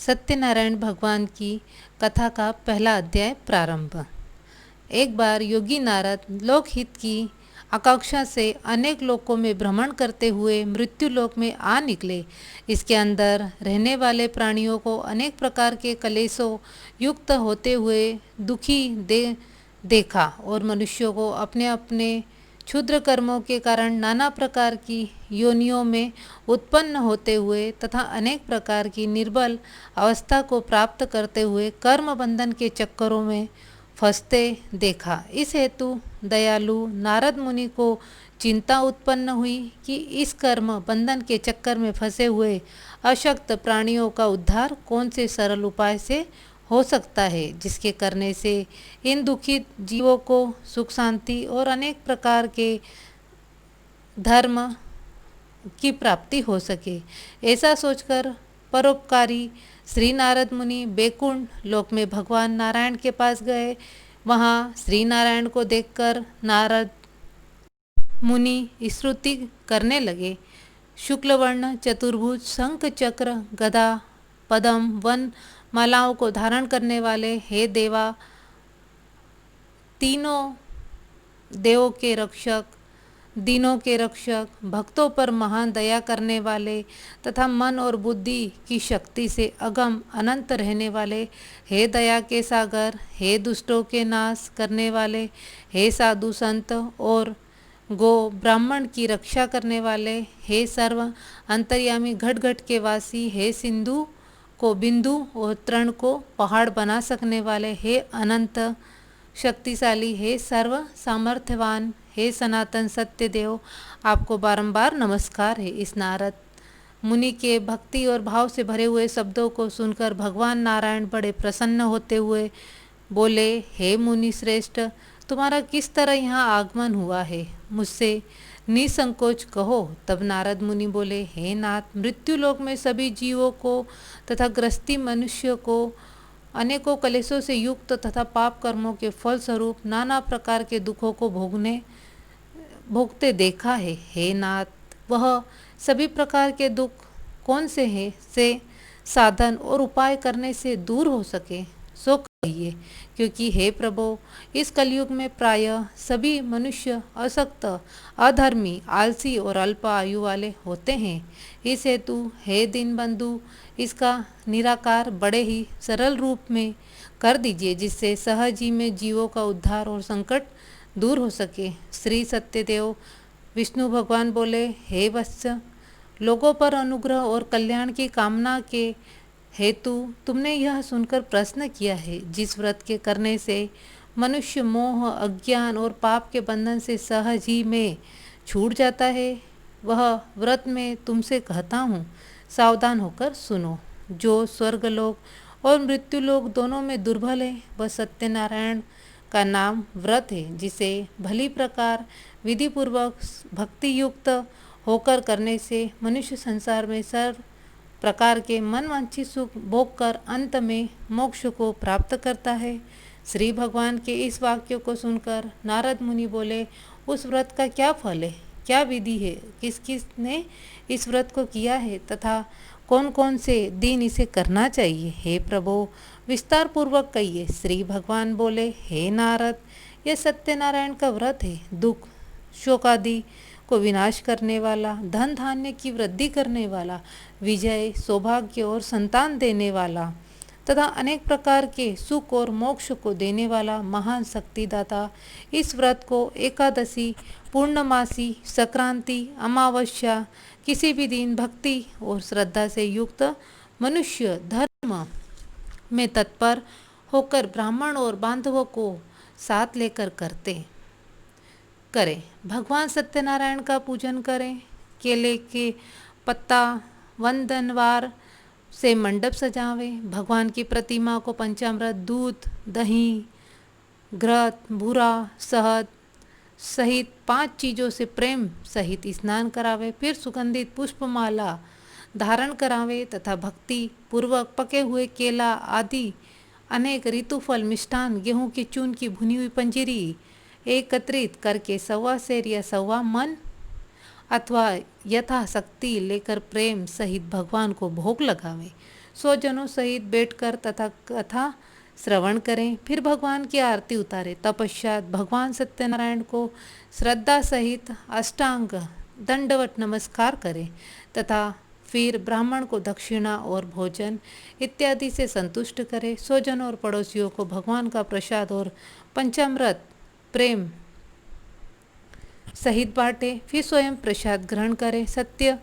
सत्यनारायण भगवान की कथा का पहला अध्याय प्रारंभ। एक बार योगी नारद लोकहित की आकांक्षा से अनेक लोकों में भ्रमण करते हुए मृत्यु लोक में आ निकले। इसके अंदर रहने वाले प्राणियों को अनेक प्रकार के कलेशों युक्त होते हुए दुखी देखा और मनुष्यों को अपने अपने क्षुद्र कर्मों के कारण नाना प्रकार की योनियों में उत्पन्न होते हुए तथा अनेक प्रकार की निर्बल अवस्था को प्राप्त करते हुए कर्म बंधन के चक्करों में फंसते देखा। इस हेतु दयालु नारद मुनि को चिंता उत्पन्न हुई कि इस कर्म बंधन के चक्कर में फंसे हुए अशक्त प्राणियों का उद्धार कौन से सरल उपाय से हो सकता है, जिसके करने से इन दुखित जीवों को सुख शांति और अनेक प्रकार के धर्म की प्राप्ति हो सके। ऐसा सोचकर परोपकारी श्री नारद मुनि बैकुंठ लोक में भगवान नारायण के पास गए। वहाँ श्री नारायण को देखकर नारद मुनि स्तुति करने लगे। शुक्लवर्ण चतुर्भुज शंख चक्र गदा पद्म वन मालाओं को धारण करने वाले हे देवा, तीनों देवों के रक्षक, दीनों के रक्षक, भक्तों पर महान दया करने वाले तथा मन और बुद्धि की शक्ति से अगम अनंत रहने वाले हे दया के सागर, हे दुष्टों के नाश करने वाले, हे साधु संत और गो ब्राह्मण की रक्षा करने वाले, हे सर्व अंतर्यामी घट घट के वासी, हे सिंधु को बिंदु और तृण को पहाड़ बना सकने वाले, हे अनंत शक्तिशाली, हे सर्व सामर्थ्यवान, हे सनातन सत्य देव, आपको बारंबार नमस्कार है। इस नारद मुनि के भक्ति और भाव से भरे हुए शब्दों को सुनकर भगवान नारायण बड़े प्रसन्न होते हुए बोले, हे मुनि श्रेष्ठ, तुम्हारा किस तरह यहाँ आगमन हुआ है, मुझसे निसंकोच कहो। तब नारद मुनि बोले, हे नाथ, मृत्यु लोक में सभी जीवों को तथा ग्रस्ती मनुष्य को अनेकों कलेशों से युक्त तथा पाप कर्मों के फल स्वरूप नाना प्रकार के दुखों को भोगते देखा है। हे नाथ, वह सभी प्रकार के दुख कौन से हैं से साधन और उपाय करने से दूर हो सके सो कहिए, क्योंकि हे प्रभु, इस कलयुग में प्रायः सभी मनुष्य असक्त, अधर्मी, आलसी और अल्प आयु वाले होते हैं। इस हेतु हे दीनबंधु, इसका निराकार बड़े ही सरल रूप में कर दीजिए, जिससे सहज ही में जीवों का उद्धार और संकट दूर हो सके। श्री सत्यदेव विष्णु भगवान बोले, हे वत्स, लोगों पर अनुग्रह और कल्याण की कामना के हेतु तुमने यह सुनकर प्रश्न किया है, जिस व्रत के करने से मनुष्य मोह, अज्ञान और पाप के बंधन से सहज ही में छूट जाता है, वह व्रत मैं तुमसे कहता हूँ, सावधान होकर सुनो। जो स्वर्गलोक और मृत्युलोक दोनों में दुर्बल है, वह सत्यनारायण का नाम व्रत है, जिसे भली प्रकार विधिपूर्वक भक्ति युक्त होकर करने से मनुष्य संसार में सर्व प्रकार के मनवांछित सुख भोग कर अंत में मोक्ष को प्राप्त करता है। श्री भगवान के इस वाक्य को सुनकर नारद मुनि बोले, उस व्रत का क्या फल है, क्या विधि है, किस किस ने इस व्रत को किया है तथा कौन कौन से दिन इसे करना चाहिए। हे प्रभु, विस्तार पूर्वक कहिए। श्री भगवान बोले, हे नारद, यह सत्यनारायण का व्रत है, दुख शोक आदि को विनाश करने वाला, धन धान्य की वृद्धि करने वाला, विजय, सौभाग्य और संतान देने वाला तथा अनेक प्रकार के सुख और मोक्ष को देने वाला महान शक्तिदाता। इस व्रत को एकादशी, पूर्णमासी, संक्रांति, अमावस्या, किसी भी दिन भक्ति और श्रद्धा से युक्त मनुष्य धर्म में तत्पर होकर ब्राह्मण और बांधवों को साथ लेकर करें। भगवान सत्यनारायण का पूजन करें। केले के पत्ता वंदनवार से मंडप सजावें। भगवान की प्रतिमा को पंचामृत, दूध, दही, घृत, भूरा, शहद सहित 5 चीज़ों से प्रेम सहित स्नान करावे। फिर सुगंधित पुष्पमाला धारण करावे तथा भक्ति पूर्वक पके हुए केला आदि अनेक ऋतुफल, मिष्ठान, गेहूं की चून की भुनी हुई पंजीरी एकत्रित करके 1.25 सेर या 1.25 मन अथवा यथाशक्ति लेकर प्रेम सहित भगवान को भोग लगावे। स्वजनों सहित बैठकर तथा कथा श्रवण करें। फिर भगवान की आरती उतारें। तत्पश्चात भगवान सत्यनारायण को श्रद्धा सहित अष्टांग दंडवत नमस्कार करें तथा फिर ब्राह्मण को दक्षिणा और भोजन इत्यादि से संतुष्ट करें। स्वजनों और पड़ोसियों को भगवान का प्रसाद और पंचामृत प्रेम सहित बांटे। फिर स्वयं प्रसाद ग्रहण करें। सत्य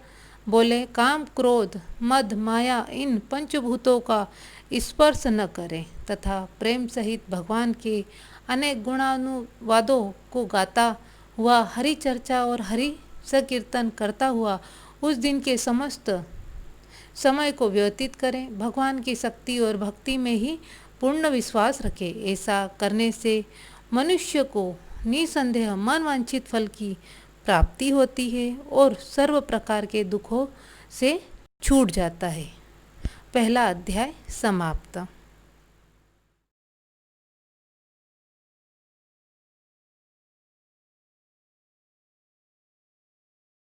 बोले, काम क्रोध मद माया इन पंचभूतों का स्पर्श न करें तथा प्रेम सहित भगवान के अनेक गुणानुवादों को गाता हुआ हरि चर्चा और हरि संकीर्तन करता हुआ उस दिन के समस्त समय को व्यतीत करें। भगवान की शक्ति और भक्ति में ही पूर्ण विश्वास रखें। ऐसा करने से मनुष्य को निसंदेह मनवांछित फल की प्राप्ति होती है और सर्व प्रकार के दुखों से छूट जाता है। पहला अध्याय समाप्त।